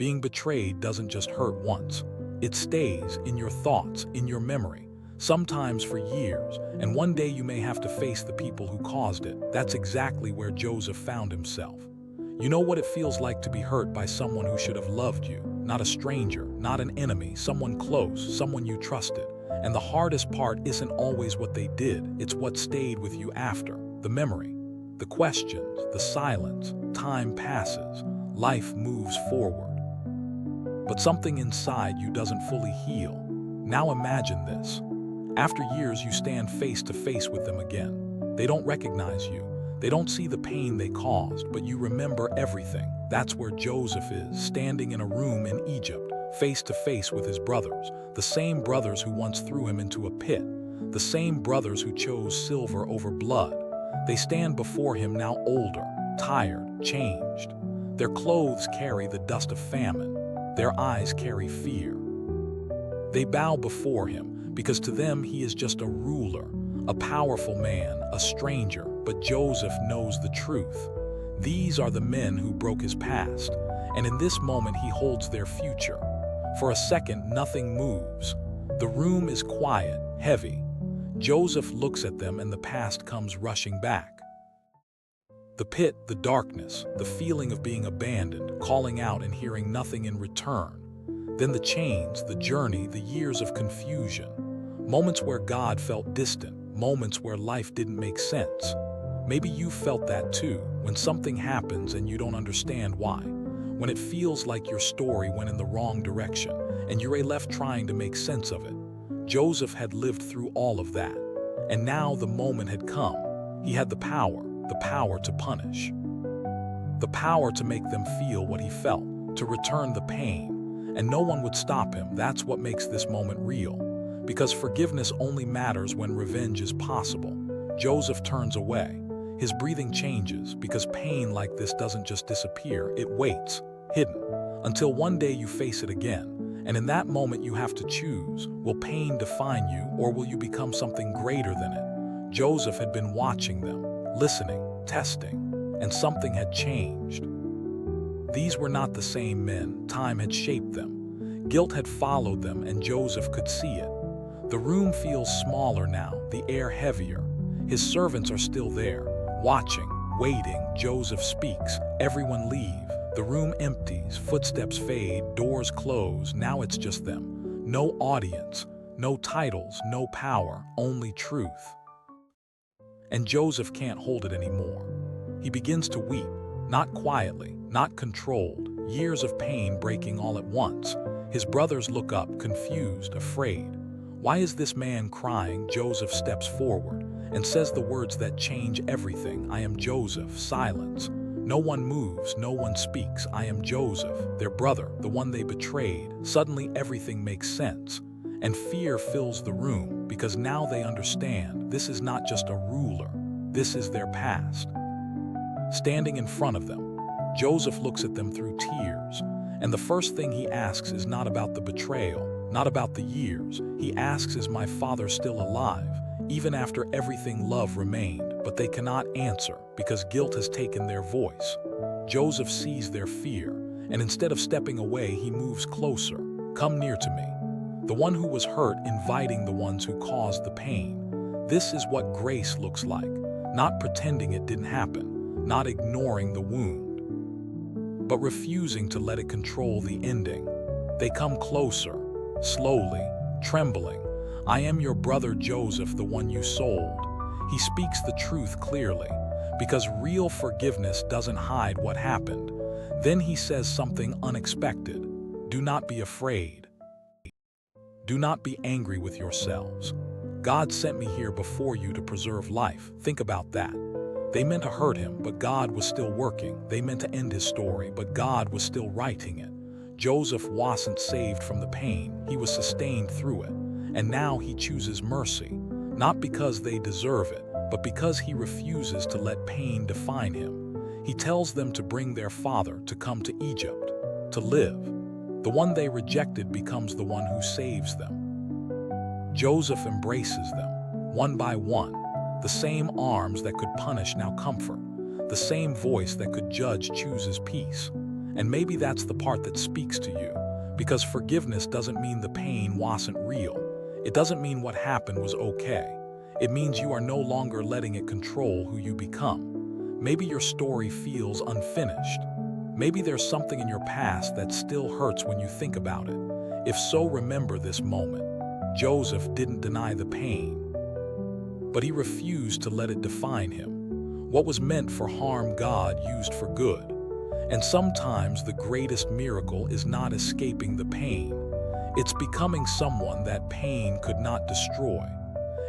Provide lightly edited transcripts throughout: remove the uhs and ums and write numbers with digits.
Being betrayed doesn't just hurt once. It stays in your thoughts, in your memory, sometimes for years, and one day you may have to face the people who caused it. That's exactly where Joseph found himself. You know what it feels like to be hurt by someone who should have loved you, not a stranger, not an enemy, someone close, someone you trusted. And the hardest part isn't always what they did, it's what stayed with you after. The memory, the questions, the silence. Time passes, life moves forward. But something inside you doesn't fully heal. Now imagine this. After years, you stand face to face with them again. They don't recognize you. They don't see the pain they caused, but you remember everything. That's where Joseph is, standing in a room in Egypt, face to face with his brothers, the same brothers who once threw him into a pit, the same brothers who chose silver over blood. They stand before him now older, tired, changed. Their clothes carry the dust of famine. Their eyes carry fear. They bow before him because to them he is just a ruler, a powerful man, a stranger, but Joseph knows the truth. These are the men who broke his past, and in this moment he holds their future. For a second, nothing moves. The room is quiet, heavy. Joseph looks at them and the past comes rushing back. The pit, the darkness, the feeling of being abandoned, calling out and hearing nothing in return. Then the chains, the journey, the years of confusion. Moments where God felt distant, moments where life didn't make sense. Maybe you felt that too, when something happens and you don't understand why. When it feels like your story went in the wrong direction and you're left trying to make sense of it. Joseph had lived through all of that. And now the moment had come. He had the power to punish. The power to make them feel what he felt, to return the pain. And no one would stop him. That's what makes this moment real. Because forgiveness only matters when revenge is possible. Joseph turns away. His breathing changes because pain like this doesn't just disappear, it waits, hidden, until one day you face it again. And in that moment you have to choose, will pain define you or will you become something greater than it? Joseph had been watching them, listening, testing, and something had changed. These were not the same men. Time had shaped them. Guilt had followed them and Joseph could see it. The room feels smaller now, the air heavier. His servants are still there, watching, waiting. Joseph speaks. Everyone leave. The room empties, footsteps fade, doors close. Now it's just them. No audience, no titles, no power, only truth. And Joseph can't hold it anymore. He begins to weep, not quietly, not controlled, years of pain breaking all at once. His brothers look up, confused, afraid. Why is this man crying? Joseph steps forward and says the words that change everything. I am Joseph. Silence. No one moves, no one speaks. I am Joseph, their brother, the one they betrayed. Suddenly everything makes sense. And fear fills the room because now they understand this is not just a ruler. This is their past. Standing in front of them, Joseph looks at them through tears. And the first thing he asks is not about the betrayal, not about the years. He asks, is my father still alive? Even after everything love remained, but they cannot answer because guilt has taken their voice. Joseph sees their fear, and instead of stepping away, he moves closer. Come near to me. The one who was hurt inviting the ones who caused the pain. This is what grace looks like, not pretending it didn't happen, not ignoring the wound, but refusing to let it control the ending. They come closer, slowly, trembling. I am your brother Joseph, the one you sold. He speaks the truth clearly, because real forgiveness doesn't hide what happened. Then he says something unexpected. Do not be afraid. Do not be angry with yourselves. God sent me here before you to preserve life. Think about that. They meant to hurt him, but God was still working. They meant to end his story, but God was still writing it. Joseph wasn't saved from the pain. He was sustained through it. And now he chooses mercy, not because they deserve it, but because he refuses to let pain define him. He tells them to bring their father to come to Egypt, to live. The one they rejected becomes the one who saves them. Joseph embraces them, one by one. The same arms that could punish now comfort. The same voice that could judge chooses peace. And maybe that's the part that speaks to you, because forgiveness doesn't mean the pain wasn't real. It doesn't mean what happened was okay. It means you are no longer letting it control who you become. Maybe your story feels unfinished. Maybe there's something in your past that still hurts when you think about it. If so, remember this moment. Joseph didn't deny the pain, but he refused to let it define him. What was meant for harm, God used for good. And sometimes the greatest miracle is not escaping the pain. It's becoming someone that pain could not destroy.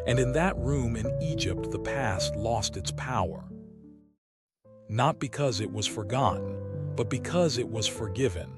And in that room in Egypt, the past lost its power. Not because it was forgotten, but because it was forgiven.